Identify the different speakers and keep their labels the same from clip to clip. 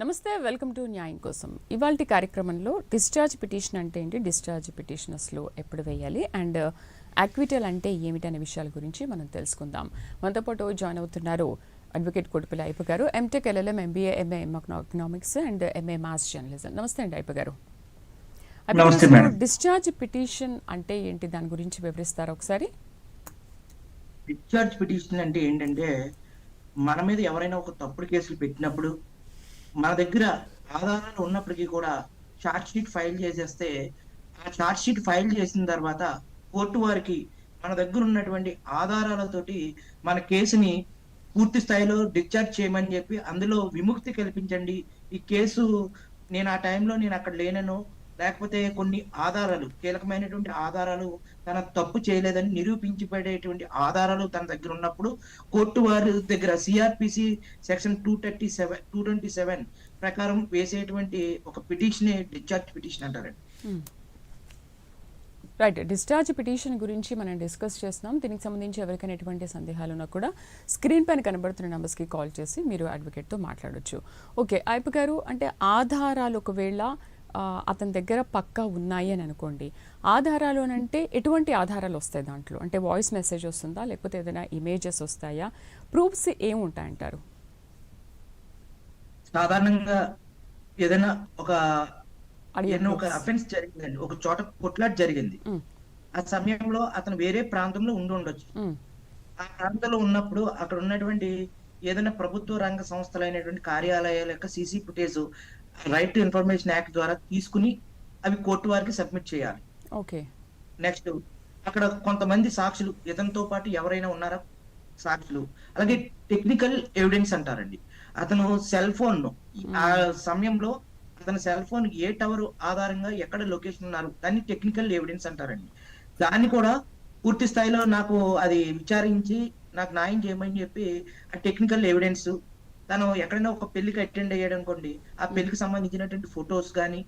Speaker 1: నమస్తే, welcome to న్యాయం కోసం. ఇవాల్టి కార్యక్రమంలో డిశ్చార్జ్ పిటిషన్ అంటే ఏంటి, డిశ్చార్జ్ పిటిషనర్స్లో ఎప్పుడు వేయాలి అండ్ యాక్విటల్ అంటే ఏమిటి అనే విషయాల గురించి మనం తెలుసుకుందాం. మనతో పాటు జాయిన్ అవుతున్నారు అడ్వకేట్ కొడుపుల అయ్యప్ప గారు, MTech LLM MBA MA economics and MA mass journalism. నమస్తే అండి అయ్యప్ప గారు. డిశ్చార్జ్ పిటిషన్ అంటే ఏంటి, దాని గురించి వివరిస్తారా ఒకసారి?
Speaker 2: డిశ్చార్జ్ పిటిషన్ అంటే ఏంటంటే, మన మీద ఎవరైనా ఒక తప్పుడు కేసులు పెట్టినప్పుడు మన దగ్గర ఆధారాలు ఉన్నప్పటికీ కూడా ఛార్జ్ షీట్ ఫైల్ చేసేస్తే, ఆ ఛార్జ్ షీట్ ఫైల్ చేసిన తర్వాత కోర్టు వారికి మన దగ్గర ఉన్నటువంటి ఆధారాలతోటి మన కేసుని పూర్తి స్థాయిలో డిశ్చార్జ్ చేయమని చెప్పి అందులో విముక్తి కల్పించండి. ఈ కేసు నేను ఆ టైంలో నేను అక్కడ లేనను, లేకపోతే కొన్ని ఆధారాలు, కీలకమైనటువంటి ఆధారాలు, తన తప్పు చేయలేదని నిరూపించబడేటువంటి ఆధారాలు తన దగ్గర ఉన్నప్పుడు కోర్టు వారి దగ్గర సిఆర్పిసి సెక్షన్ 227 ప్రకారం వేసేటువంటి ఒక పిటిషన్ డిశ్చార్జ్ పిటిషన్ అంటారండి.
Speaker 1: రైట్, డిశ్చార్జ్ పిటిషన్ గురించి మనం డిస్కస్ చేస్తున్నాం. దీనికి సంబంధించి ఎవరికైనా ఎటువంటి సందేహాలు ఉన్నా కూడా స్క్రీన్ పైన కనబడుతున్న నెంబర్స్కి కాల్ చేసి మీరు అడ్వకేట్తో మాట్లాడొచ్చు. ఓకే అయ్యప్ప గారు, అంటే ఆధారాలు ఒకవేళ అతని దగ్గర పక్కా ఉన్నాయి అని అనుకోండి, ఆధారాలు అని అంటే ఎటువంటి ఆధారాలు వస్తాయి దాంట్లో? అంటే వాయిస్ మెసేజ్ వస్తుందా, లేకపోతే ఏదైనా ఇమేజెస్ వస్తాయా, ప్రూఫ్స్ ఏముంటాయంటారు?
Speaker 2: సాధారణంగా ఏదైనా ఒక అఫెన్స్ జరిగిందండి, ఒక చోట కొట్లాట జరిగింది, ఆ సమయంలో అతను వేరే ప్రాంతంలో ఉండి ఉండొచ్చు. ఆ ప్రాంతంలో ఉన్నప్పుడు అక్కడ ఉన్నటువంటి ఏదైనా ప్రభుత్వ రంగ సంస్థలైనటువంటి కార్యాలయాల యొక్క CC footage right to information act ద్వారా తీసుకుని అవి కోర్టు వారికి సబ్మిట్ చేయాలి.
Speaker 1: ఓకే, నెక్స్ట్
Speaker 2: అక్కడ కొంతమంది సాక్షులు, ఇతనితో పాటు ఎవరైనా ఉన్నారా సాక్షులు, అలాగే టెక్నికల్ ఎవిడెన్స్ అంటారండి. అతను సెల్ ఫోన్ ఆ సమయంలో అతని సెల్ ఫోన్ ఏ టవర్ ఆధారంగా ఎక్కడ లొకేషన్ ఉన్నారు, దాన్ని టెక్నికల్ ఎవిడెన్స్ అంటారండి. దాన్ని కూడా పూర్తి స్థాయిలో నాకు అది విచారించి నాకు న్యాయం చేయమని చెప్పి ఆ టెక్నికల్ ఎవిడెన్స్, తను ఎక్కడైనా ఒక పెళ్లికి అటెండ్ అయ్యాడు అనుకోండి, ఆ పెళ్లికి సంబంధించినటువంటి ఫొటోస్ కానీ,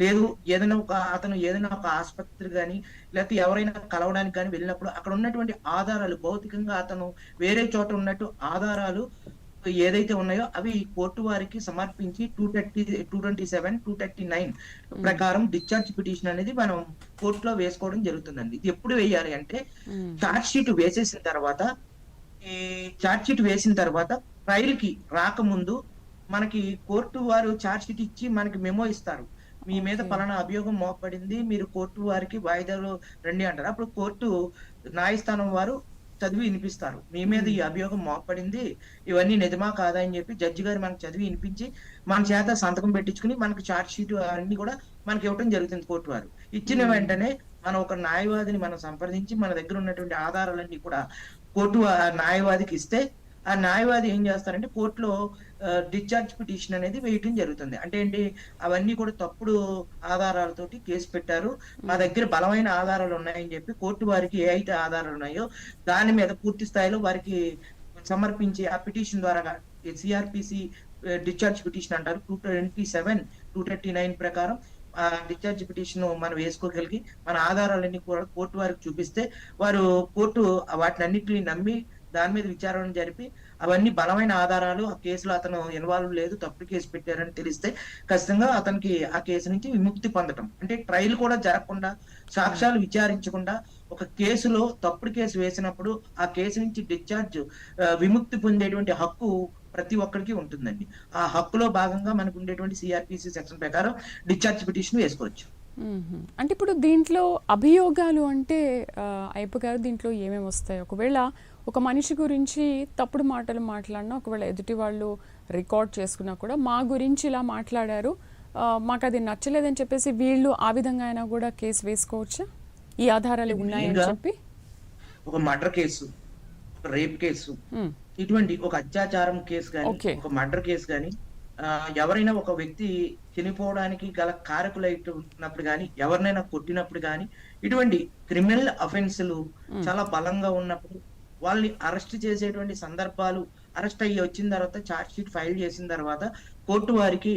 Speaker 2: లేదు ఏదైనా అతను ఏదైనా ఒక ఆసుపత్రి కానీ, లేకపోతే ఎవరైనా కలవడానికి కానీ వెళ్ళినప్పుడు అక్కడ ఉన్నటువంటి ఆధారాలు, భౌతికంగా అతను వేరే చోట ఉన్నట్టు ఆధారాలు ఏదైతే ఉన్నాయో అవి కోర్టు వారికి సమర్పించి 227, 239 ప్రకారం డిశ్చార్జ్ పిటిషన్ అనేది మనం కోర్టులో వేసుకోవడం జరుగుతుందండి. ఇది ఎప్పుడు వేయాలి అంటే, ఛార్జ్ షీట్ వేసేసిన తర్వాత, ఈ ఛార్జ్ షీట్ వేసిన తర్వాత ట్రయల్ కి రాకముందు మనకి కోర్టు వారు ఛార్జ్ షీట్ ఇచ్చి మనకి మెమో ఇస్తారు. మీ మీద పలానా అభియోగం మోపబడింది, మీరు కోర్టు వారికి వాయిదాలు రండి అంటారు. అప్పుడు కోర్టు న్యాయస్థానం వారు చదివి వినిపిస్తారు, మీ మీద ఈ అభియోగం మోపబడింది, ఇవన్నీ నిజమా కాదా అని చెప్పి జడ్జి గారు మనకు చదివి వినిపించి మన చేత సంతకం పెట్టించుకుని మనకు ఛార్జ్ షీట్ అన్ని కూడా మనకి ఇవ్వడం జరుగుతుంది. కోర్టు వారు ఇచ్చిన వెంటనే మనం ఒక న్యాయవాదిని మనం సంప్రదించి మన దగ్గర ఉన్నటువంటి ఆధారాలన్నీ కూడా కోర్టు న్యాయవాదికి ఇస్తే, ఆ న్యాయవాది ఏం చేస్తారంటే కోర్టులో డిశ్చార్జ్ పిటిషన్ అనేది వేయటం జరుగుతుంది. అంటే ఏంటి, అవన్నీ కూడా తప్పుడు ఆధారాలతోటి కేసు పెట్టారు, మా దగ్గర బలమైన ఆధారాలు ఉన్నాయని చెప్పి కోర్టు వారికి ఏ అయితే ఆధారాలు ఉన్నాయో దాని మీద పూర్తి స్థాయిలో వారికి సమర్పించి ఆ పిటిషన్ ద్వారా సిఆర్పిసి డిశ్చార్జ్ పిటిషన్ అంటారు 227, 239 ప్రకారం ఆ డిశ్చార్జ్ పిటిషన్ మనం వేసుకోగలిగి మన ఆధారాలన్నీ కూడా కోర్టు వారికి చూపిస్తే, వారు కోర్టు వాటిని అన్నింటినీ నమ్మి దాని మీద విచారణ జరిపి అవన్నీ బలమైన ఆధారాలు, ఆ కేసులో అతను ఇన్వాల్వ్ లేదు, తప్పుడు కేసు పెట్టారని తెలిస్తే ఖచ్చితంగా అతనికి ఆ కేసు నుంచి విముక్తి పొందటం. అంటే ట్రయల్ కూడా జరగకుండా, సాక్ష్యాలు విచారించకుండా ఒక కేసులో తప్పుడు కేసు వేసినప్పుడు ఆ కేసు నుంచి డిశ్చార్జ్ విముక్తి పొందేటువంటి హక్కు ప్రతి ఒక్కరికి ఉంటుందండి. ఆ హక్కులో భాగంగా మనకు ఉండేటువంటి సిఆర్పిసి సెక్షన్ ప్రకారం డిశ్చార్జ్ పిటిషన్ వేసుకోవచ్చు.
Speaker 1: అంటే ఇప్పుడు దీంట్లో అభియోగాలు అంటే అయ్యప్ప గారు, దీంట్లో ఏమేమి వస్తాయి? ఒకవేళ ఒక మనిషి గురించి తప్పుడు మాటలు మాట్లాడినా, ఒకవేళ ఎదుటి వాళ్ళు రికార్డ్ చేసుకున్నా కూడా మా గురించి ఇలా మాట్లాడారు, మాకు అది నచ్చలేదని చెప్పేసి వీళ్ళు ఆ విధంగా అయినా కూడా కేసు వేసుకోవచ్చా, ఈ ఆధారాలు ఉన్నాయని చెప్పి?
Speaker 2: ఒక మర్డర్ కేసు, ఒక రేప్ కేసు, ఇటువంటి ఒక అత్యాచారం కేసు కానీ, ఒక మర్డర్ కేసు కానీ, ఎవరైనా ఒక వ్యక్తి చనిపోవడానికి గల కారకులైనప్పుడు కానీ, ఎవరినైనా కొట్టినప్పుడు కానీ, ఇటువంటి క్రిమినల్ అఫెన్స్లు చాలా బలంగా ఉన్నప్పుడు వాళ్ళని అరెస్ట్ చేసేటువంటి సందర్భాలు, అరెస్ట్ అయ్యి వచ్చిన తర్వాత ఛార్జ్ షీట్ ఫైల్ చేసిన తర్వాత కోర్టు వారికి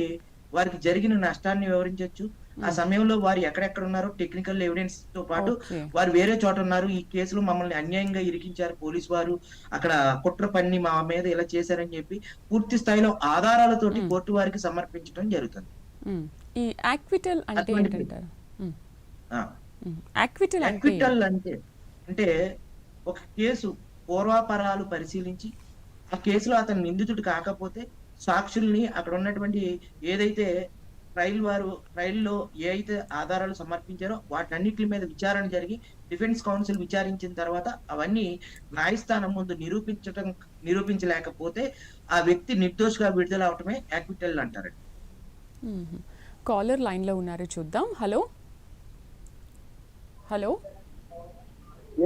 Speaker 2: జరిగిన నష్టాన్ని వివరించవచ్చు, ఆ సమయంలో వారు ఎక్కడెక్కడ ఉన్నారో టెక్నికల్ ఎవిడెన్స్ తో పాటు
Speaker 1: ఓకే.
Speaker 2: వారు వేరే చోట ఉన్నారు, ఈ కేసులో మమ్మల్ని అన్యాయంగా ఇరికించారు పోలీసు వారు, అక్కడ కుట్ర పన్ని మా మీద ఇలా చేశారని చెప్పి పూర్తి స్థాయిలో ఆధారాలతోటి
Speaker 1: హ్మ్.
Speaker 2: కోర్టు వారికి సమర్పించడం జరుగుతుంది.
Speaker 1: హ్మ్. ఈ యాక్విటల్ అంటే
Speaker 2: అటువంటి
Speaker 1: ఏంటంటారు? హ్మ్.
Speaker 2: ఆ,
Speaker 1: యాక్విటల్ అంటే
Speaker 2: యాక్విటల్ అంటే అంటే ఒక కేసు పూర్వాపరాలు పరిశీలించి ఆ కేసులో అతను నిందితుడు కాకపోతే సాక్షుల్ని అక్కడ ఉన్నటువంటి ఏదైతే ట్రైల్లో ఏ అయితే ఆధారాలు సమర్పించారో వాటన్నిటి మీద విచారణ జరిగి డిఫెన్స్ కౌన్సిల్ విచారించిన తర్వాత అవన్నీ న్యాయస్థానం ముందు నిరూపించలేకపోతే ఆ వ్యక్తి నిర్దోషిగా విడుదల అవటమే యాక్విటల్ అంటారండి.
Speaker 1: కాలర్ లైన్లో ఉన్నారు, చూద్దాం. హలో హలో,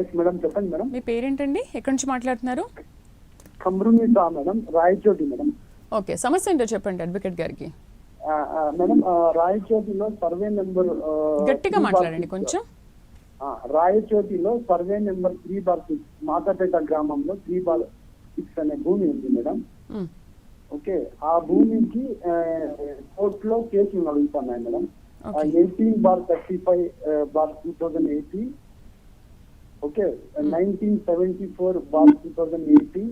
Speaker 3: ఎస్ మేడం, చెప్పండి మేడం.
Speaker 1: మీ పేరేంటండి, ఎక్కడి నుంచి మాట్లాడుతున్నారు?
Speaker 3: కమ్రునిసా మేడం, రాయచోటి మేడం.
Speaker 1: ఓకే, సమస్య ఏంటో చెప్పండి అడ్వకేట్ గారికి.
Speaker 3: మేడం, రాయచోటిలో సర్వే నెంబర్
Speaker 1: గట్టిగా మాట్లాడండి కొంచెం.
Speaker 3: రాయచోటిలో సర్వే నెంబర్ 3/6 మాతాపేట గ్రామంలో 3/6 అనే భూమి ఉంది మేడం.
Speaker 1: మ్,
Speaker 3: ఓకే, ఆ భూమికి కోర్టులో కేసులు నడుస్తున్నాయి మేడం.
Speaker 1: ఓకే.
Speaker 3: 18/35/2018, ఓకే, 1974/2018,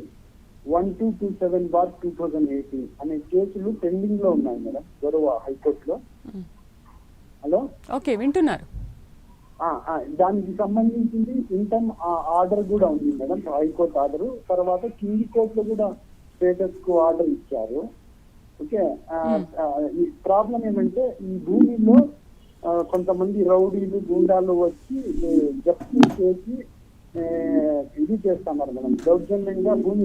Speaker 3: 1227/2018 అనే కేసులు పెండింగ్ లో ఉన్నాయి మేడం గౌరవ హైకోర్టులో.
Speaker 1: మ్.
Speaker 3: హలో,
Speaker 1: ఓకే, వింటున్నారు.
Speaker 3: దానికి సంబంధించింది ఇన్కమ్ ఆర్డర్ కూడా ఉంది మేడం, హైకోర్టు ఆర్డర్. తర్వాత కింది కోర్టులో కూడా స్టేటస్ కు ఆర్డర్ ఇచ్చారు. ఓకే, ఈ ప్రాబ్లం ఏమంటే ఈ భూమిలో కొంతమంది రౌడీలు గుండాలు వచ్చి జప్తీ చేసి ఇది చేస్తున్నారు మేడం, దౌర్జన్యంగా భూమి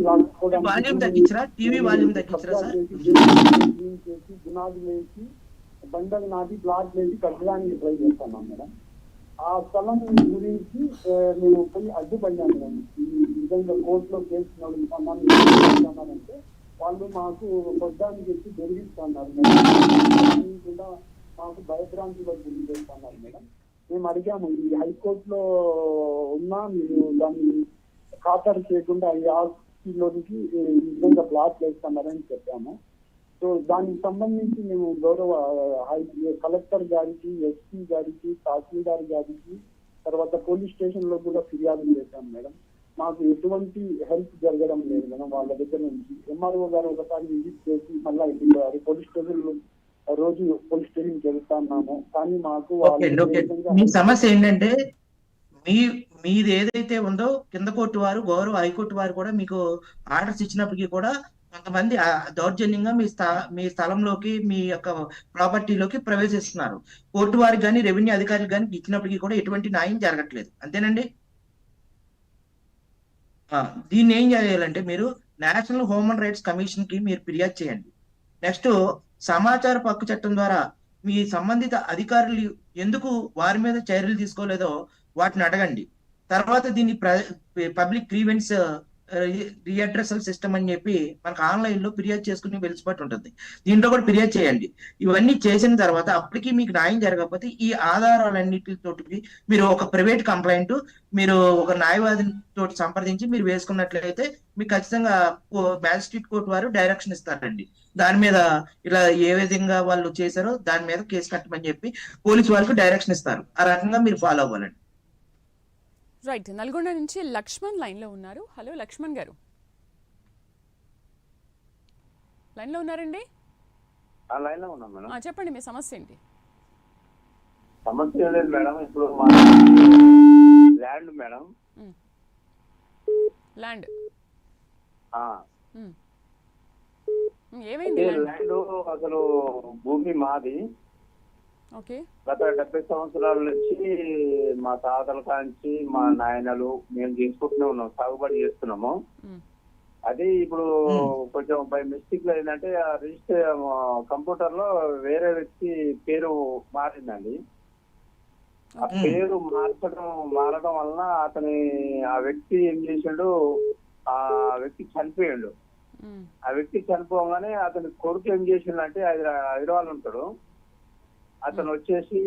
Speaker 2: వాల్యూమ్ తగ్గించరా, టీవీ వాల్యూమ్ తగ్గించరా సార్?
Speaker 3: చేసి గునాదులు వేసి బండలు నాటి ప్లాట్ వేసి కట్టడానికి ట్రై చేస్తున్నాం మేడం. ఆ స్థలం గురించి మేము పోయి అడ్డుపడ్డాం మేడం. ఈ విధంగా కోర్టులో కేసు నడుపుతున్నారంటే వాళ్ళు మాకు పొద్దానికి వచ్చి బెదిరిస్తున్నారు మేడం, కూడా మాకు భయభ్రాంతిలో గురి చేస్తున్నారు మేడం. మేము అడిగాము, ఈ హైకోర్టులో ఉన్నా మీరు దాన్ని ఖాతరు చేయకుండా ఈ ఆస్తిలోనికి ఈ విధంగా ప్లాట్ వేస్తున్నారని చెప్పాము. సో దానికి సంబంధించి మేము గౌరవ కలెక్టర్ గారికి, ఎస్పీ గారికి, తహసీల్దార్ గారికి, తర్వాత పోలీస్ స్టేషన్ లో కూడా ఫిర్యాదు చేశాం మేడం. మాకు ఎటువంటి హెల్ప్ జరగడం లేదు మేడం వాళ్ళ దగ్గర నుంచి. ఎంఆర్ఓ గారు ఒకసారి విజిట్ చేసి మళ్ళీ వెళ్ళిపోయారు. పోలీస్ స్టేషన్ రోజు పోలీస్ స్టేషన్ కి వెళ్తున్నాము, కానీ మాకు
Speaker 2: మీ సమస్య ఏంటంటే మీది ఏదైతే ఉందో కింద కోర్టు వారు, గౌరవ హైకోర్టు వారు కూడా మీకు ఆర్డర్స్ ఇచ్చినప్పటికీ కూడా కొంతమంది దౌర్జన్యంగా మీ స్థలంలోకి, మీ యొక్క ప్రాపర్టీలోకి ప్రవేశిస్తున్నారు. కోర్టు వారికి కానీ రెవెన్యూ అధికారులకు కానీ ఇచ్చినప్పటికీ కూడా ఎటువంటి న్యాయం జరగట్లేదు, అంతేనండి? దీన్ని ఏం చేయాలంటే మీరు నేషనల్ హ్యూమన్ రైట్స్ కమిషన్ కి మీరు ఫిర్యాదు చేయండి. నెక్స్ట్ సమాచార హక్కు చట్టం ద్వారా మీ సంబంధిత అధికారులు ఎందుకు వారి మీద చర్యలు తీసుకోలేదో వాటిని అడగండి. తర్వాత దీన్ని పబ్లిక్ గ్రీవెన్స్ రీఅడ్రసల్ సిస్టమ్ అని చెప్పి మనకు ఆన్లైన్ లో ఫిర్యాదు చేసుకుని వెలుసుబాటు ఉంటుంది, దీంట్లో కూడా ఫిర్యాదు చేయండి. ఇవన్నీ చేసిన తర్వాత అప్పటికి మీకు న్యాయం జరగకపోతే ఈ ఆధారాలన్నిటితోటి మీరు ఒక ప్రైవేట్ కంప్లైంట్ మీరు ఒక న్యాయవాది తోటి సంప్రదించి మీరు వేసుకున్నట్లయితే మీకు ఖచ్చితంగా మ్యాజిస్ట్రేట్ కోర్టు వారు డైరెక్షన్ ఇస్తారండి. దాని మీద ఇలా ఏ విధంగా వాళ్ళు చేశారో దాని మీద కేసు కట్టమని చెప్పి పోలీసు వాళ్ళకు డైరెక్షన్ ఇస్తారు. ఆ రకంగా మీరు ఫాలో అవ్వాలండి.
Speaker 1: రైట్, నల్గొండ నుంచి లక్ష్మణ్ లైన్లో ఉన్నారు. హలో లక్ష్మణ్ గారు, లైన్లో ఉన్నారండి?
Speaker 4: లైన్లో ఉన్నాం మేడం.
Speaker 1: చెప్పండి మీ సమస్య ఏంటి?
Speaker 4: సమస్య ఏం లేదు మేడం, ఇప్పుడు మా ల్యాండ్ మేడం,
Speaker 1: ల్యాండ్
Speaker 4: ల్యాండ్
Speaker 1: ఏమైంది?
Speaker 4: అసలు భూమి మాది.
Speaker 1: ఓకే,
Speaker 4: గత 70 సంవత్సరాల నుంచి మా తాతల కాంచి మా నాయనలు మేము చేసుకుంటూనే ఉన్నాం, సాగుబడి చేస్తున్నాము. అది ఇప్పుడు కొంచెం బై మిస్టేక్ లో ఏంటంటే ఆ రిజిస్టర్ కంప్యూటర్ లో వేరే వ్యక్తి పేరు మారిందండి. ఆ పేరు మారడం వలన ఆ వ్యక్తి ఏం చేసాడు, ఆ వ్యక్తి చనిపోయాడు. ఆ వ్యక్తి చనిపోగానే అతని కొడుకు ఏం చేసిండంటే హైదరాబాద్ ఉంటాడు, అతను వచ్చేసి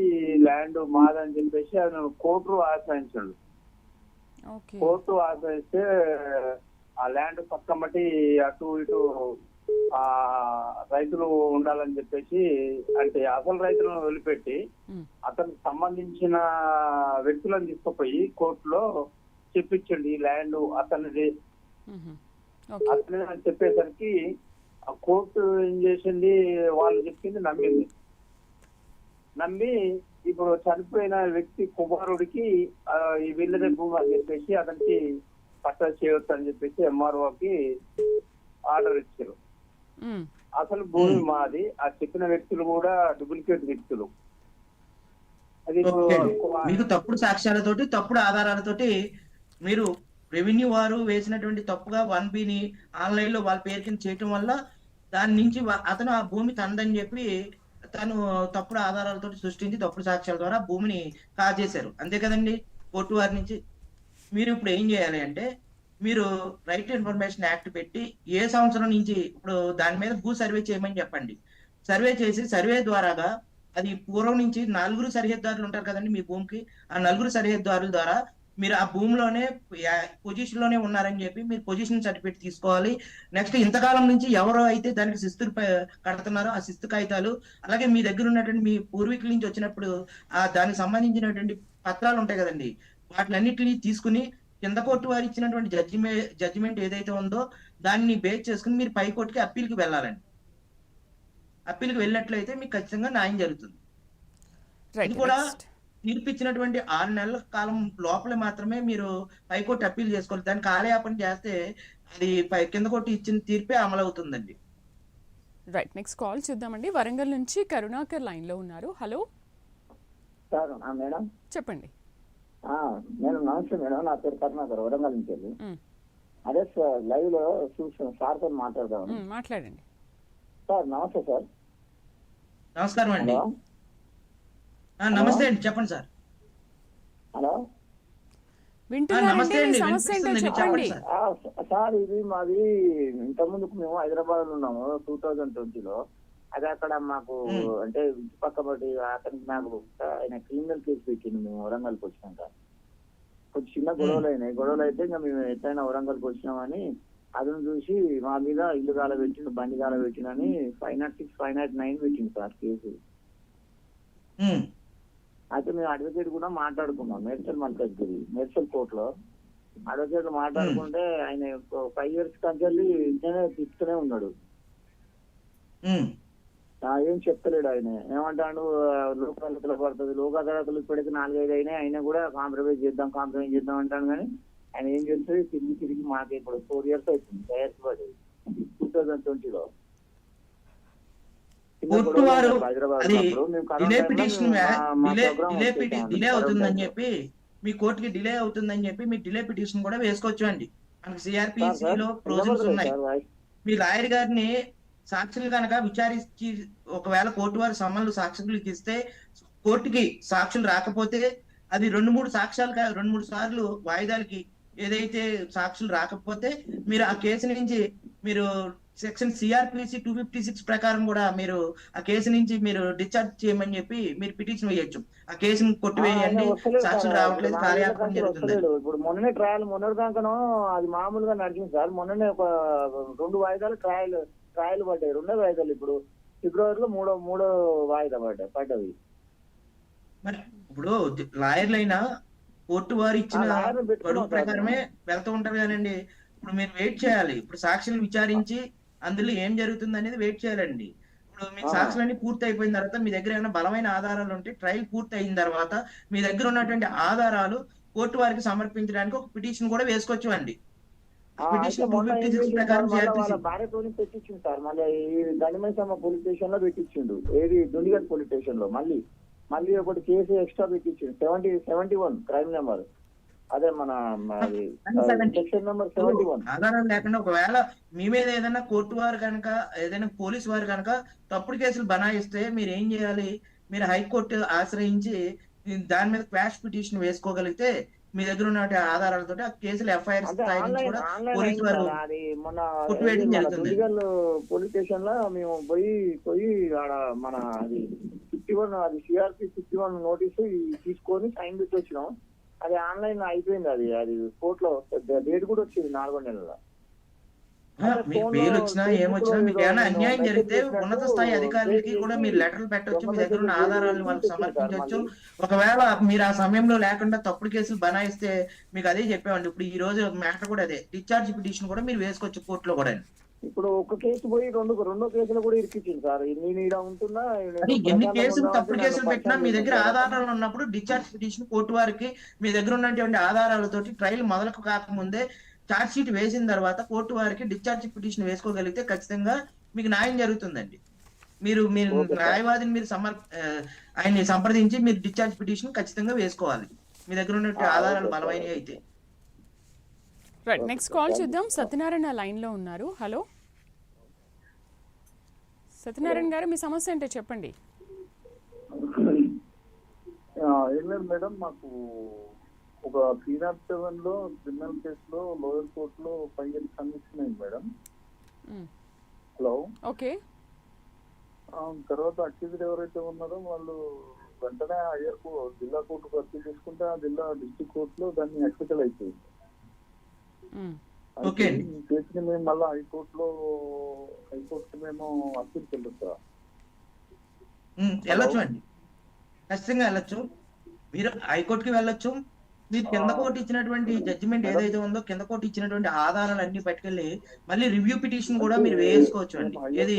Speaker 4: ల్యాండ్ మాదని చెప్పేసి అతను కోర్టు ఆశ్రయించాడు. కోర్టు ఆశ్రయిస్తే ఆ ల్యాండ్ పక్కమటి అటు ఇటు ఆ రైతులు ఉండాలని చెప్పేసి, అంటే అసలు రైతులను వదిలిపెట్టి అతనికి సంబంధించిన వ్యక్తులను తీసుకుపోయి కోర్టులో చెప్పించండి ఈ ల్యాండ్ అతనిది అతని అని చెప్పేసరికి ఆ కోర్టు ఏం చేసింది, వాళ్ళు చెప్పింది నమ్మి ఇప్పుడు చనిపోయిన వ్యక్తి కుమారుడికి ఈ వీళ్ళదే భూమి అని చెప్పేసి అతనికి పట్టా చేయొచ్చు అని చెప్పేసి ఎంఆర్ఓకి ఆర్డర్ ఇచ్చారు. అసలు భూమి మాది, ఆ చెప్పిన వ్యక్తులు కూడా డూప్లికేట్ వ్యక్తులు. అది
Speaker 2: మీకు తప్పుడు సాక్ష్యాలతోటి తప్పుడు ఆధారాలతోటి మీరు రెవెన్యూ వారు వేసినటువంటి తప్పుగా 1B ఆన్లైన్ లో వాళ్ళ పేరు కింద చేయటం వల్ల దాని నుంచి అతను ఆ భూమి తనదని చెప్పి తను తప్పుడు ఆధారాలతో సృష్టించి తప్పుడు సాక్ష్యాల ద్వారా భూమిని కాజేశారు. అంతే కదండి కోర్టు వారి నుంచి. మీరు ఇప్పుడు ఏం చేయాలి అంటే, మీరు రైట్ టు ఇన్ఫర్మేషన్ యాక్ట్ పెట్టి ఏ సంవత్సరం నుంచి ఇప్పుడు దాని మీద భూ సర్వే చేయమని చెప్పండి. సర్వే చేసి సర్వే ద్వారాగా అది పూర్వం నుంచి 4 సరిహద్దారులు ఉంటారు కదండి మీ భూమికి. ఆ 4 సరిహద్దారుల ద్వారా మీరు ఆ భూమిలోనే పొజిషన్ లోనే ఉన్నారని చెప్పి మీరు పొజిషన్ సర్టిఫికేట్ తీసుకోవాలి. నెక్స్ట్ ఇంతకాలం నుంచి ఎవరో అయితే దానికి శిస్తులు కడుతున్నారో ఆ శిస్తు కాగితాలు, అలాగే మీ దగ్గర ఉన్నటువంటి మీ పూర్వీకుల నుంచి వచ్చినప్పుడు ఆ దానికి సంబంధించినటువంటి పత్రాలు ఉంటాయి కదండి, వాటిలన్నిటిని తీసుకుని కింద కోర్టు వారు ఇచ్చినటువంటి జడ్జిమెంట్ ఏదైతే ఉందో దాన్ని బేస్ చేసుకుని మీరు పై కోర్టుకి అప్పీల్కి వెళ్ళాలండి. అప్పీల్కి వెళ్ళినట్లయితే మీకు ఖచ్చితంగా న్యాయం జరుగుతుంది. ఇది కూడా తీర్పిచ్చినటువంటి 6 నెలల కాలం లోపలే మాత్రమే మీరు పైకోర్టు అప్పీల్ చేసుకోవాలి. దాన్ని కాలయాపన చేస్తే అది కింద కోర్టు ఇచ్చిన తీర్పే అమలు అవుతుందండి.
Speaker 1: రైట్, నెక్స్ట్ కాల్ చూద్దామండి. వరంగల్ నుంచి కరుణాకర్ లైన్ లో ఉన్నారు. Hello
Speaker 5: sir. మేడం
Speaker 1: చెప్పండి.
Speaker 5: మేడం నమస్తే మేడం, నా పేరు కరుణాకర్, వరంగల్ నుంచి వెళ్ళి. అదే సార్ లైవ్ లో చూసాను, సార్ తో మాట్లాడదాం.
Speaker 1: మాట్లాడండి
Speaker 5: సార్. నమస్తే సార్.
Speaker 2: నమస్కారం అండి. నమస్తే అండి, చెప్పండి సార్.
Speaker 5: హలో
Speaker 1: వింటున్నారండి, మీ సమస్య ఏంటో చెప్పండి
Speaker 5: సార్. ఇది మాది ఇంతకుముందుకు మేము హైదరాబాద్ లో ఉన్నాము 2020లో. అది అక్కడ మాకు అంటే పక్క బట్టి అతనికి నాకు ఆయన క్రిమినల్ కేసు పెట్టింది. మేము వరంగల్కి వచ్చినాక కొంచెం చిన్న గొడవలు అయితే ఇంకా మేము ఎట్లయినా వరంగల్కి వచ్చినామని అతను చూసి మా మీద ఇల్లు గాల పెట్టిండు, బండి గాల పెట్టినని 506, 509 పెట్టిండు సార్ కేసు. అయితే మేము అడ్వకేట్ కూడా మాట్లాడుకున్నాం మేడ్చల్ మల్కాజ్గిరి మేడ్చల్ కోర్టులో. అడ్వకేట్ మాట్లాడుకుంటే ఆయన 5 years కంచెల్లి ఇట్లనే తిప్పుతూనే ఉన్నాడు. ఏం చెప్తలేడు ఆయన. ఏమంటాడు, లోక్ అదాలతలో పడుతుంది. లోక్ అదాలతలు ఇప్పటికీ 4-5 అయినాయి, అయినా కూడా కాంప్రమైజ్ చేద్దాం అంటాను. కానీ ఆయన ఏం చేస్తుంది, తిరిగి మాకు ఇప్పుడు 4 years అవుతుంది. 5 years పడి 2020లో
Speaker 2: కోర్టు వారు అది డిలే పిటిషన్ డిలే అవుతుందని చెప్పి మీ కోర్టుకి డిలే అవుతుందని చెప్పి మీ డిలే పిటిషన్ కూడా వేసుకోవచ్చు అండి. మనకి సిఆర్పిసిలో ప్రొవిజన్స్ ఉన్నాయి. మీ లాయర్ గారిని సాక్షులు కనుక విచారించి ఒకవేళ కోర్టు వారి సమన్లు సాక్షులకు ఇస్తే కోర్టుకి సాక్షులు రాకపోతే అది 2-3 సార్లు వాయిదాలకి ఏదైతే సాక్షులు రాకపోతే మీరు ఆ కేసు నుంచి మీరు సెక్షన్ సిఆర్పిసి 256 ప్రకారం కూడా మీరు ఆ కేసు నుంచి మీరు డిశ్చార్జ్ చేయమని చెప్పి మీరు పిటిషన్ వేయొచ్చు. ఆ కేసును కొట్టివేయండి, సాక్షులు రావట్లేదు, కార్యాలయం జరుగుతుంది.
Speaker 5: ఇప్పుడు మొన్ననే ట్రయల్ మొన్నటిదాకానో అది మామూలుగా నడిచింది సార్. మొన్ననే ఒక 2 వాయిదాలు ట్రయల్ పడ్డాయి. 2వ వాయిదాలు ఇప్పుడు ఫిబ్రవరిలో 3వ వాయిదా పడ్డవి.
Speaker 2: మరి ఇప్పుడు లాయర్లైనా కోర్టు వారు ఇచ్చిన గడువు ప్రకారమే వెళ్తూ ఉంటారు కదండి. ఇప్పుడు మీరు వెయిట్ చేయాలి. ఇప్పుడు సాక్షులు విచారించి అందులో ఏం జరుగుతుంది అనేది వెయిట్ చేయాలండి. ఇప్పుడు మీ సాక్షులన్నీ పూర్తి అయిపోయిన తర్వాత మీ దగ్గర ఏమైనా బలమైన ఆధారాలు ఉంటే ట్రయల్ పూర్తి అయిన తర్వాత మీ దగ్గర ఉన్నటువంటి ఆధారాలు కోర్టు వారికి సమర్పించడానికి ఒక పిటిషన్ కూడా వేసుకోవచ్చు అండి. పిటిషన్ 256 ప్రకారం
Speaker 5: భార్యతో పెట్టించింది సార్. మళ్ళీ ఈ గండిమైసమ్మ పోలీస్ స్టేషన్ లో పెట్టించిండు. ఏది దుండిగల్ పోలీస్ స్టేషన్ లో మళ్ళీ ఒకటి కేసు ఎక్స్ట్రా పెట్టించిండు. 71 crime number. అదే మన సెక్షన్ నెంబర్ 71.
Speaker 2: ఆధారం లేకుండా ఒకవేళ మీ మీద ఏదైనా కోర్టు వారు కనుక ఏదైనా పోలీసు వారు కనుక తప్పుడు కేసులు బనాయిస్తే మీరు ఏం చేయాలి, మీరు హైకోర్టు ఆశ్రయించి దాని మీద క్వాష్ పిటిషన్ వేసుకోగలిగితే మీ దగ్గర ఉన్న ఆధారాలతో ఆ కేసులు ఎఫ్ఐఆర్ స్థాయి నుంచి కూడా పోలీసు వారు కొట్టివేయడం జరుగుతుంది.
Speaker 5: పోలీస్ స్టేషన్ లో మేము పోయి ఆడ మన అది 51 అది సిఆర్పి 51 నోటీసు తీసుకొని సైన్ పెట్టి వచ్చినాం. అది ఆన్లైన్ అయిపోయింది. అది కోర్టులో డేట్ కూడా వచ్చింది 4వ నెలలో.
Speaker 2: మీకు బెయిల్ వచ్చినా ఏమొచ్చినా మీకు ఏమైనా అన్యాయం జరిగితే ఉన్నత స్థాయి అధికారులకి కూడా మీరు లెటర్లు పెట్టొచ్చు, మీ దగ్గర ఉన్న ఆధారాలను వాళ్ళకి సమర్పించవచ్చు. ఒకవేళ మీరు ఆ సమయంలో లేకుండా తప్పుడు కేసులు బనాయిస్తే మీకు అదే చెప్పామండి. ఇప్పుడు ఈ రోజు మ్యాటర్ కూడా అదే, డిశ్చార్జ్ పిటిషన్ కూడా మీరు వేసుకోవచ్చు కోర్టులో కూడా.
Speaker 5: ఇప్పుడు ఒక కేసు పోయి రెండో కేసులు కూడా ఇరికిచ్చింది సార్. నేను ఈడ ఉంటున్నా,
Speaker 2: అది ఎన్ని కేసులు తప్పుడు కేసులు పెట్టినా మీ దగ్గర ఆధారాలు ఉన్నప్పుడు డిశ్చార్జ్ పిటిషన్ కోర్టు వారికి మీ దగ్గర ఉన్నటువంటి ఆధారాలతోటి ట్రయల్ మొదలు కాకముందే ఛార్జ్ షీట్ వేసిన తర్వాత కోర్టు వారికి డిశ్చార్జ్ పిటిషన్ వేసుకోగలిగితే ఖచ్చితంగా మీకు న్యాయం జరుగుతుందండి. మీరు న్యాయవాదిని మీరు ఆయన్ని సంప్రదించి మీరు డిశ్చార్జ్ పిటిషన్ ఖచ్చితంగా వేసుకోవాలి మీ దగ్గర ఉన్నటువంటి ఆధారాలు బలమైనవి అయితే.
Speaker 1: రైట్, నెక్స్ట్ కాల్ చూద్దాం. సత్యనారాయణ లైన్ లో ఉన్నారు. హలో సత్యనారాయణ గారు, మీ సమస్య ఏంటో చెప్పండి.
Speaker 3: ఏం లేదు మేడం, మాకు ఒక 307 లో క్రిమినల్ కేసులో లోయర్ కోర్టులో 5 years కన్విక్షన్ అయింది మేడం. Hello,
Speaker 1: okay.
Speaker 3: తర్వాత అక్యూజ్డ్ ఎవరైతే ఉన్నారో వాళ్ళు వెంటనే హయ్యర్ జిల్లా కోర్టుకు అప్పీల్ చేసుకుంటే ఆ జిల్లా డిస్ట్రిక్ట్ కోర్టులో దాన్ని ఎక్స్పెక్టల్ అయిపోయింది. ఈ కేసుని మేము మళ్ళీ హైకోర్టుకి మేము అప్పీల్కి వెళ్ళొచ్చా?
Speaker 2: వెళ్ళొచ్చు అండి, ఖచ్చితంగా వెళ్ళొచ్చు. మీరు హైకోర్టుకి వెళ్ళొచ్చు. మీరు కింద కోర్టు ఇచ్చినటువంటి జడ్జిమెంట్ ఏదైతే ఉందో కింద కోర్టు ఇచ్చినటువంటి ఆధారాలు అన్ని పట్టుకెళ్ళి మళ్ళీ రివ్యూ పిటిషన్ కూడా మీరు వేసుకోవచ్చు అండి. ఏది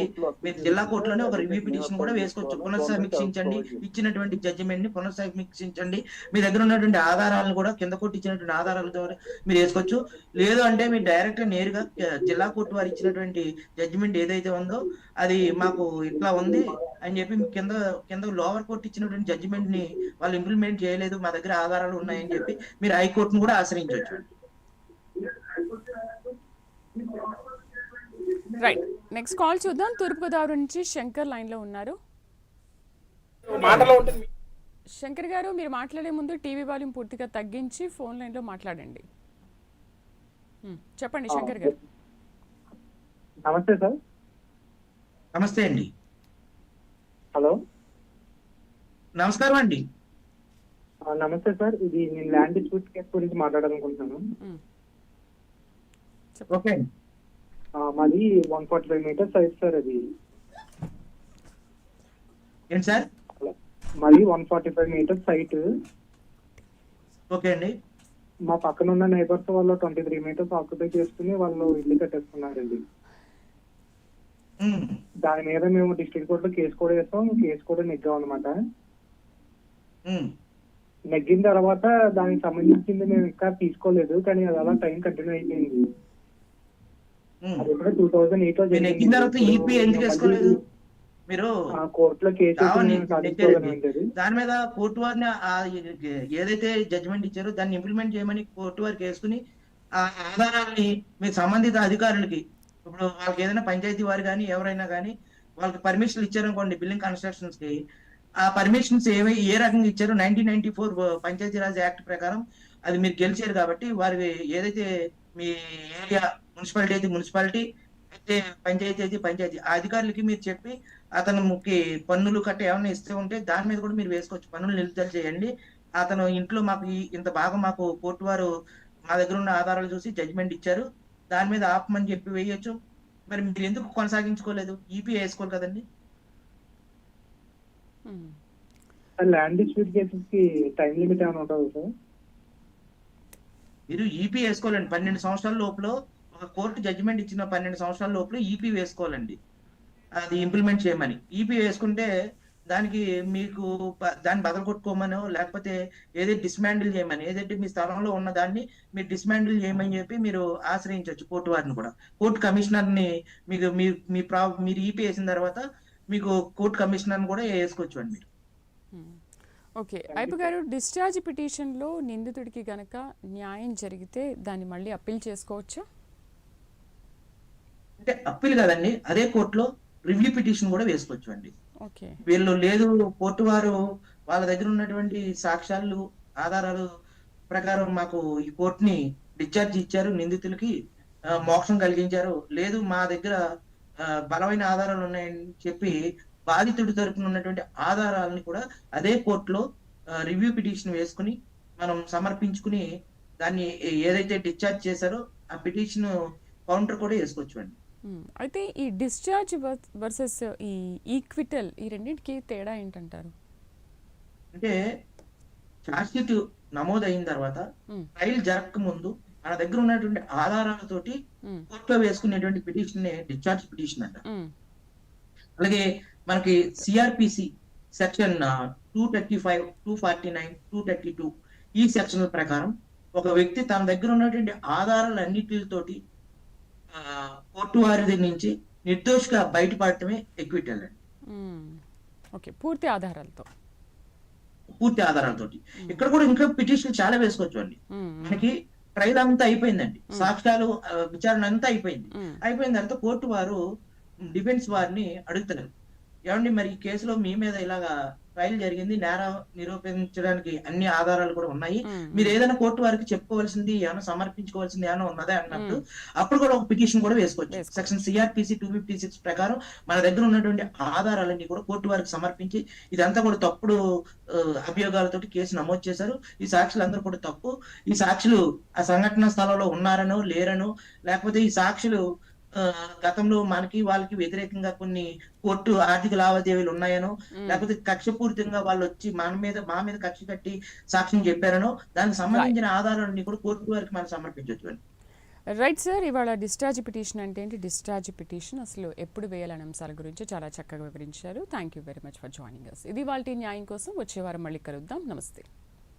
Speaker 2: మీరు జిల్లా కోర్టులోనే ఒక రివ్యూ పిటిషన్ కూడా వేసుకోవచ్చు. పునఃసమీక్షించండి, ఇచ్చినటువంటి జడ్జిమెంట్ ని పునఃసమీక్షించండి. మీ దగ్గర ఉన్నటువంటి ఆధారాలను కూడా కింద కోర్టు ఇచ్చినటువంటి ఆధారాల ద్వారా మీరు వేసుకోవచ్చు. లేదు అంటే మీరు డైరెక్ట్ నేరుగా జిల్లా కోర్టు వారు ఇచ్చినటువంటి జడ్జిమెంట్ ఏదైతే ఉందో అది మాకు ఇట్లా ఉంది అని చెప్పి కింద లోవర్ కోర్టు ఇచ్చినటువంటి జడ్జిమెంట్ ని వాళ్ళు ఇంప్లిమెంట్ చేయలేదు, మా దగ్గర ఆధారాలు ఉన్నాయని చెప్పి మీరు హైకోర్టును కూడా ఆశ్రయించవచ్చు.
Speaker 1: రైట్, నెక్స్ట్ కాల్ చూద్దాం. తూర్పుగోదావరి నుంచి శంకర్ లైన్ లో ఉన్నారు. శంకర్ గారు, మీరు మాట్లాడే ముందు టీవీ వాల్యూమ్ పూర్తిగా తగ్గించి ఫోన్ లైన్ లో మాట్లాడండి. చెప్పండి శంకర్ గారు.
Speaker 3: నమస్తే సార్.
Speaker 2: నమస్తే అండి.
Speaker 3: హలో,
Speaker 2: నమస్కారం అండి.
Speaker 3: నమస్తే సార్. ఇది నేను ల్యాండ్ డిస్ప్యూట్ కేసు గురించి మాట్లాడాలనుకుంటున్నాను.
Speaker 2: ఓకే,
Speaker 3: మాది 145 meters సైట్ సార్. అది
Speaker 2: ఏంటి సార్?
Speaker 3: మాది 145 meters సైట్.
Speaker 2: ఓకే అండి.
Speaker 3: మా పక్కన ఉన్న నైబర్స్ వాళ్ళు 23 meters ఆక్యుపై చేసుకుని వాళ్ళు ఇల్లు కట్టేసుకున్నారండి. దాని మీద మేము డిస్ట్రిక్ట్ కోర్టులో కేసు కూడా వేస్తాం. కేసు కూడా నెగ్గాం అనమాట. నెగ్గిన తర్వాత దానికి సంబంధించింది మేము ఇంకా తీసుకోలేదు, కానీ అది అలా టైం కంటిన్యూ అయిపోయింది. అది కూడా 2008 లో
Speaker 2: మీరు
Speaker 3: కోర్టులో కేసు
Speaker 2: దాని మీద కోర్టు వారిని ఏదైతే జడ్జిమెంట్ ఇచ్చారో దాన్ని ఇంప్లిమెంట్ చేయమని కోర్టు వారికి వేసుకుని ఆ ఆధారాన్ని మీ సంబంధిత అధికారులకి, ఇప్పుడు వాళ్ళకి ఏదైనా పంచాయతీ వారు కానీ ఎవరైనా కానీ వాళ్ళకి పర్మిషన్లు ఇచ్చారనుకోండి బిల్డింగ్ కన్స్ట్రక్షన్స్ కి, ఆ పర్మిషన్స్ ఏ రకంగా ఇచ్చారో 1994 పంచాయతీరాజ్ యాక్ట్ ప్రకారం అది మీరు గెలిచారు కాబట్టి వారి ఏదైతే మీ ఏరియా మున్సిపాలిటీ అయితే మున్సిపాలిటీ అయితే పంచాయతీ అయితే పంచాయతీ ఆ అధికారులకి మీరు చెప్పి అతనికి పన్నులు కట్ట ఏమైనా ఇస్తే ఉంటే దాని మీద కూడా మీరు వేసుకోవచ్చు. పన్నులు నిలుపుదల చేయండి, అతను ఇంట్లో మాకు ఇంత బాగా మాకు కోర్టు వారు మా దగ్గర ఉన్న ఆధారాలు చూసి జడ్జిమెంట్ ఇచ్చారు, దాని మీద ఆపమని చెప్పి వేయొచ్చు. మరి మీరు ఎందుకు కొనసాగించుకోలేదు? ఈపీ వేసుకోవాలి కదండి.
Speaker 3: ల్యాండ్ డిస్ప్యూట్ కేసెస్ కి టైం లిమిట్ ఏమైనా ఉంటుందా సార్?
Speaker 2: మీరు ఈపీ వేసుకోవాలండి. 12 సంవత్సరాల లోపల ఒక కోర్టు జడ్జిమెంట్ ఇచ్చిన 12 సంవత్సరాల లోపల ఈపీ వేసుకోవాలండి, అది ఇంప్లిమెంట్ చేయమని. ఈపీ వేసుకుంటే దానికి మీకు దాన్ని బదలు కొట్టుకోమనో లేకపోతే ఏదైతే డిస్మాండిల్ చేయమని, ఏదైతే మీ స్థలంలో ఉన్న దాన్ని మీరు డిస్మాండిల్ చేయమని చెప్పి మీరు ఆశ్రయించవచ్చు కోర్టు వారిని కూడా. కోర్టు కమిషనర్ ని మీకు మీరు ఈపీ వేసిన తర్వాత మీకు కోర్టు కమిషనర్ కూడా వేసుకోవచ్చు అండి మీరు.
Speaker 1: ఓకే, అయిపు గారు, డిశ్చార్జ్ పిటిషన్ లో నిందితుడికి గనక న్యాయం జరిగితే దాన్ని మళ్ళీ అప్పీల్ చేసుకోవచ్చా?
Speaker 2: అంటే అప్పీల్ కదండి, అదే కోర్టులో రివ్యూ పిటిషన్ కూడా వేసుకోవచ్చు అండి. వీళ్ళు లేదు కోర్టు వారు వాళ్ళ దగ్గర ఉన్నటువంటి సాక్ష్యాలు ఆధారాలు ప్రకారం మాకు ఈ కోర్టుని డిశ్చార్జ్ ఇచ్చారు, నిందితులకి మోక్షం కలిగించారు, లేదు మా దగ్గర బలమైన ఆధారాలు ఉన్నాయని చెప్పి బాధితుడి తరపున ఉన్నటువంటి ఆధారాలని కూడా అదే కోర్టులో రివ్యూ పిటిషన్ వేసుకుని మనం సమర్పించుకుని దాన్ని ఏదైతే డిశ్చార్జ్ చేశారో ఆ పిటిషన్ కౌంటర్ కూడా వేసుకోవచ్చు అండి.
Speaker 1: అయితే ఈ డిశ్చార్జ్ వర్సెస్ ఈ ఈక్విటల్ ఈ రెండింటికి తేడా ఏంటంటారు?
Speaker 2: అంటే ఛార్జ్ షీట్ నమోదైన తర్వాత ట్రయల్ జరగక ముందు మన దగ్గర ఉన్నటువంటి ఆధారాలతోటి కోర్టులో వేసుకునేటువంటి పిటిషన్ నే డిశ్చార్జ్ పిటిషన్ అంట. అలాగే మనకి సిఆర్పిసి సెక్షన్ 235, 249, 232 ఈ సెక్షన్ల ప్రకారం ఒక వ్యక్తి తన దగ్గర ఉన్నటువంటి ఆధారాలన్నిటితోటి కోర్టు వారి నుంచి నిర్దోషిగా బయటపడటమే ఎక్విటల్ అండి.
Speaker 1: ఓకే, పూర్తి ఆధారాలతో.
Speaker 2: ఇక్కడ కూడా ఇంకా పిటిషన్ చాలా వేసుకోవచ్చు అండి. మనకి ట్రయల్ అంతా అయిపోయిందండి, సాక్ష్యాలు విచారణ అంతా అయిపోయిన తర్వాత కోర్టు వారు డిఫెన్స్ వారిని అడుగుతున్నారు, ఏమండి మరి ఈ కేసులో మీ మీద ఇలాగా ట్రయల్ జరిగింది, నేరం నిరూపించడానికి అన్ని ఆధారాలు కూడా ఉన్నాయి, మీరు ఏదైనా కోర్టు వారికి చెప్పుకోవాల్సింది ఏమైనా సమర్పించుకోవాల్సింది ఏమైనా ఉన్నదా అన్నప్పుడు అప్పుడు కూడా ఒక పిటిషన్ కూడా వేసుకోవచ్చు. సెక్షన్ సిఆర్పిసి 256 ప్రకారం మన దగ్గర ఉన్నటువంటి ఆధారాలన్నీ కూడా కోర్టు వారికి సమర్పించి ఇదంతా కూడా తప్పుడు అభియోగాలతోటి కేసు నమోదు చేశారు, ఈ సాక్షులు అందరూ కూడా తప్పు, ఈ సాక్షులు ఆ సంఘటన స్థలంలో ఉన్నారనో లేరనో, లేకపోతే ఈ సాక్షులు గతంలో మనకి వాళ్ళకి వ్యతిరేకంగా కొన్ని కోర్టు ఆర్థిక లావాదేవీలు ఉన్నాయనో, లేకపోతే కక్షపూరితంగా వాళ్ళు వచ్చి మా మీద కక్ష కట్టి సాక్ష్యం చెప్పారనో, దానికి సంబంధించిన ఆధారాలన్నీ కూడా కోర్టు వారికి మనం సమర్పించవచ్చు.
Speaker 1: రైట్ సార్, ఇవాళ డిశ్చార్జ్ పిటిషన్ అంటే ఏంటి, డిశ్చార్జ్ పిటిషన్ అసలు ఎప్పుడు వేయాలనే అంశాల గురించి చాలా చక్కగా వివరించారు. Thank you very much for joining us. ఇది వాళ్ళ న్యాయం కోసం వచ్చే వారం మళ్ళీ కలుద్దాం. నమస్తే.